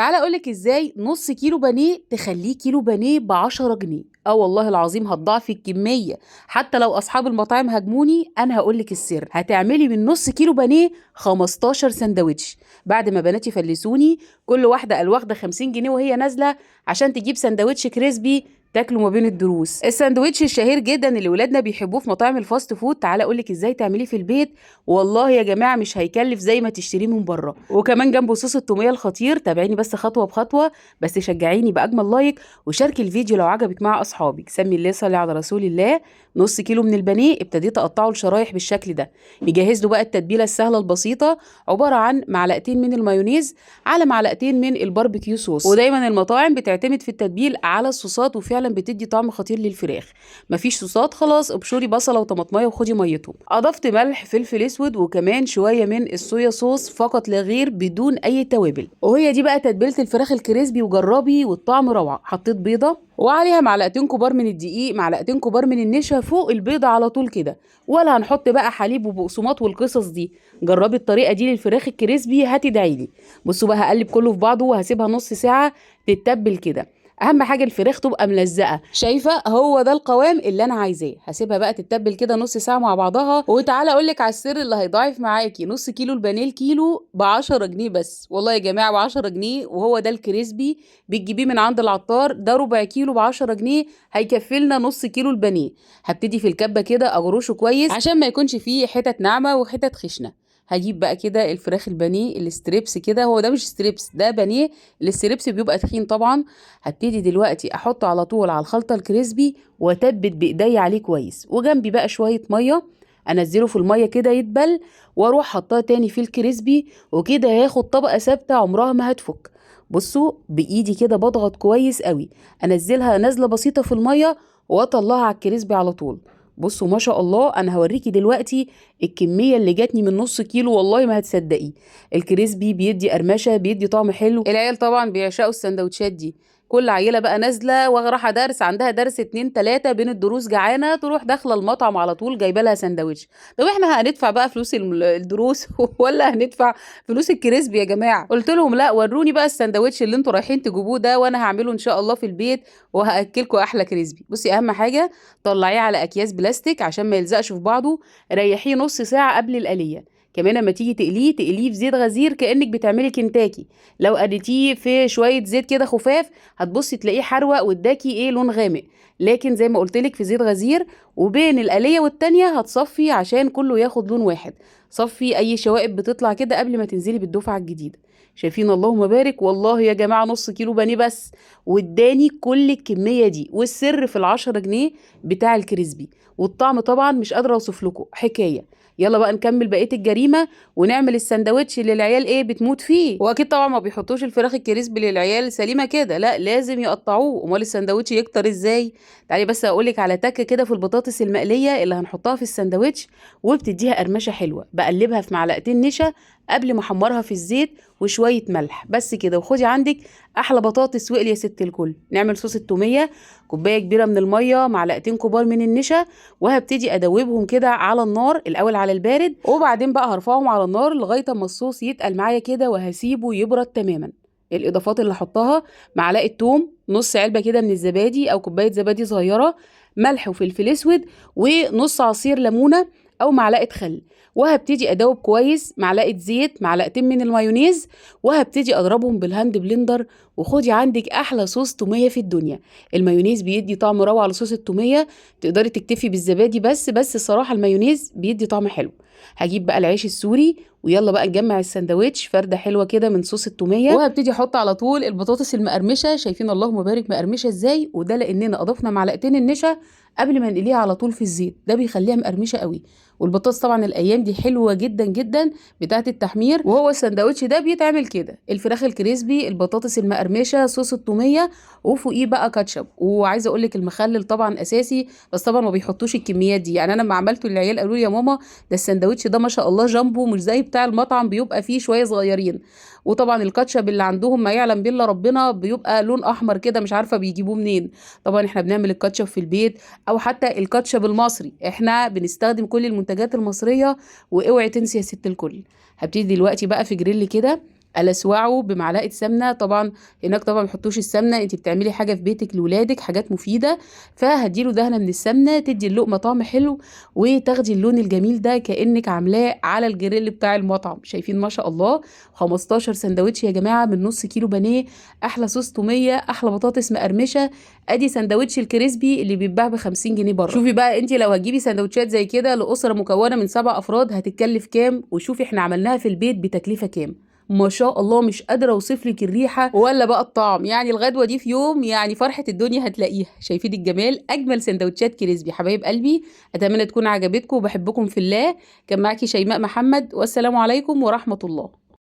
تعالى اقولك ازاي نص كيلو بانيه تخليه كيلو بانيه ب10 جنيه. اه والله العظيم هتضاعفي الكميه. حتى لو اصحاب المطاعم هاجموني انا هقولك السر، هتعملي من نص كيلو بانيه 15 سندوتش. بعد ما بناتي فلسوني كل واحده قال واخده 50 جنيه وهي نازله عشان تجيب سندوتش كريسبي تاكلوا ما بين الدروس. الساندوتش الشهير جدا اللي ولادنا بيحبوه في مطاعم الفاست فود، تعالى اقولك ازاي تعمليه في البيت. والله يا جماعه مش هيكلف زي ما تشتريه من بره، وكمان جنبه صوص التوميه الخطير. تابعيني بس خطوه بخطوه، بس شجعيني باجمل لايك وشاركي الفيديو لو عجبك مع اصحابك. سمي الله صلي على رسول الله. نص كيلو من البانيه ابتديت اقطعه لشرايح بالشكل ده. نجهز له بقى التتبيله السهله البسيطه، عباره عن معلقتين من المايونيز على معلقتين من الباربيكيو صوص. ودايما المطاعم بتعتمد في التتبيل على الصوصات، وفعلا بتدي طعم خطير للفراخ. مفيش صوصات خلاص ابشري بصله وطماطميه وخدي ميتهم. اضفت ملح فلفل اسود وكمان شويه من الصويا صوص فقط لا غير بدون اي توابل، وهي دي بقى تتبيله الفراخ الكريسبي. وجربي والطعم روعه. حطيت بيضه وعليها معلقتين كبار من الدقيق، معلقتين كبار من النشا فوق البيضه على طول كده، ولا هنحط بقى حليب وبقسماط والقصص دي. جربي الطريقه دي للفراخ الكريسبي هتدعيلي. بصوا بقى هقلب كله في بعضه وهسيبها نص ساعه تتبل كده. اهم حاجه الفراخ تبقى ملزقه، شايفه هو ده القوام اللي انا عايزاه. هسيبها بقى تتبل كده نص ساعه مع بعضها. وتعالى اقول لك على السر اللي هيضاعف معاكي. نص كيلو البانيه الكيلو ب10 جنيه بس، والله يا جماعه ب10 جنيه. وهو ده الكريسبي بتجيبيه من عند العطار، ده ربع كيلو ب10 جنيه هيكفلنا نص كيلو البانيه. هبتدي في الكبه كده اغرشه كويس عشان ما يكونش فيه حتت ناعمه وحتت خشنه. هجيب بقى كده الفراخ البانيه الستريبس كده، هو ده مش ستريبس ده بانيه، الستريبس بيبقى تخين طبعا. هبتدي دلوقتي احطه على طول على الخلطه الكريسبي واتبت بايدي عليه كويس، وجنبي بقى شويه ميه انزله في الميه كده يدبل، واروح حطاه تاني في الكريسبي، وكده هياخد طبقه ثابته عمرها ما هتفك. بصوا بايدي كده بضغط كويس قوي، انزلها نزله بسيطه في الميه واطلعها على الكريسبي على طول. بصوا ما شاء الله، انا هوريكي دلوقتي الكميه اللي جاتني من نص كيلو، والله ما هتصدقي. الكريسبي بيدي قرمشه، بيدي طعم حلو. العيال طبعا بيعشقوا السندوتشات دي. كل عيله بقى نازله وراحه درس، عندها درس 2 3 بين الدروس جعانه، تروح داخله المطعم على طول جايبه لها سندوتش. طب احنا هندفع بقى فلوس الدروس ولا هندفع فلوس الكريسبي يا جماعه؟ قلت لهم لا، وروني بقى السندوتش اللي انتوا رايحين تجيبوه ده وانا هعمله ان شاء الله في البيت وهاكلكم احلى كريسبي. بصي اهم حاجه طلعيه على اكياس بلاستيك عشان ما يلزقش في بعضه. ريحيه نص ساعه قبل القليه. كمان لما تيجي تقليه تقليه في زيت غزير كأنك بتعملي كنتاكي. لو قليتيه في شوية زيت كده خفاف هتبصي تلاقيه حروق واداكي ايه لون غامق. لكن زي ما قلتلك في زيت غزير، وبين القلية والتانية هتصفي عشان كله ياخد لون واحد. صفي اي شوائب بتطلع كده قبل ما تنزلي بالدفعة الجديدة. شايفين اللهم بارك. والله يا جماعة نص كيلو بانيه بس واداني كل الكمية دي، والسر في ال10 جنيه بتاع الكريسبي. والطعم طبعا مش قادرة اوصف لكم حكاية. يلا بقى نكمل بقية الجريمة ونعمل السندوتش اللي العيال ايه بتموت فيه. واكيد طبعا ما بيحطوش الفراخ الكريسبي للعيال سليمة كده، لا لازم يقطعوه، امال السندوتش يكتر ازاي؟ تعالي بس اقولك على تكة كده في البطاطس المقلية اللي هنحطها في السندوتش وبتديها قرمشة حلوة. بقلبها في معلقتين نشا قبل ما احمرها في الزيت وشوية ملح بس كده، وخدي عندك احلى بطاطس وقلي يا ست الكل. نعمل صوص التومية، كوباية كبيرة من المية، معلقتين كبار من النشا، وهبتدي ادوبهم كده على النار الاول على البارد، وبعدين بقى هرفعهم على النار لغايه اما الصوص يتقل معايا كده وهسيبه يبرد تماما. الاضافات اللي هحطها معلقه توم، نص علبه كده من الزبادي او كوبايه زبادي صغيره، ملح وفلفل اسود، ونص عصير ليمونه او معلقه خل. وهبتدي ادوب كويس، معلقه زيت، معلقتين من المايونيز، وهبتدي اضربهم بالهاند بلندر. وخدي عندك احلى صوص توميه في الدنيا. المايونيز بيدي طعم روعه لصوص التوميه. تقدري تكتفي بالزبادي بس الصراحه المايونيز بيدي طعم حلو. هجيب بقى العيش السوري ويلا بقى نجمع السندوتش فرده حلوه كده من صوص التوميه، وهبتدي احط على طول البطاطس المقرمشه. شايفين اللهم بارك مقرمشه ازاي؟ وده لاننا اضفنا معلقتين النشا قبل ما نقليها على طول في الزيت، ده بيخليها مقرمشه قوي. والبطاطس طبعا الايام دي حلوه جدا جدا بتاعه التحمير. وهو السندوتش ده بيتعمل كده: الفراخ الكريسبي، البطاطس المقرمشه، صوص التوميه، وفوقيه بقى كاتشب. وعايزه اقول لك المخلل طبعا اساسي، بس طبعا ما بيحطوش الكميات دي. يعني انا لما عملته للعيال قالوا لي يا ماما ده السندوتش ده ما شاء الله جامبو مش زي بتاع المطعم، بيبقى فيه شويه صغيرين. وطبعا الكاتشب اللي عندهم ما يعلم بالله ربنا بيبقى لون احمر كده، مش عارفه بيجيبوه منين. طبعا احنا بنعمل الكاتشب في البيت، او حتى الكاتشب المصري احنا بنستخدم كل المنتجات المصريه. واوعي تنسي يا ست الكل. هبتدي دلوقتي بقى في جريل كده الاسوعه بمعلقه سمنه. طبعا هناك طبعا ما بيحطوش السمنه، انت بتعملي حاجه في بيتك لاولادك، حاجات مفيده، فهديله دهنه من السمنه تدي اللقمه طعم حلو، وتاخدي اللون الجميل ده كانك عاملاه على الجريل بتاع المطعم. شايفين ما شاء الله؟ 15 سندوتش يا جماعه من نص كيلو بانيه، احلى صوص توميه، احلى بطاطس مقرمشه. ادي سندوتش الكريسبي اللي بيتباع ب 50 جنيه بره. شوفي بقى انت لو هتجيبي سندوتشات زي كده لاسره مكونه من 7 افراد هتتكلف كام، وشوفي احنا عملناها في البيت بتكلفه كام. ما شاء الله مش قادره اوصف لك الريحه ولا بقى الطعم. يعني الغدوه دي في يوم يعني فرحه الدنيا هتلاقيها. شايفين الجمال؟ اجمل سندوتشات كريسبي حبايب قلبي. اتمنى تكون عجبتكم وبحبكم في الله. كان معاكي شيماء محمد، والسلام عليكم ورحمه الله.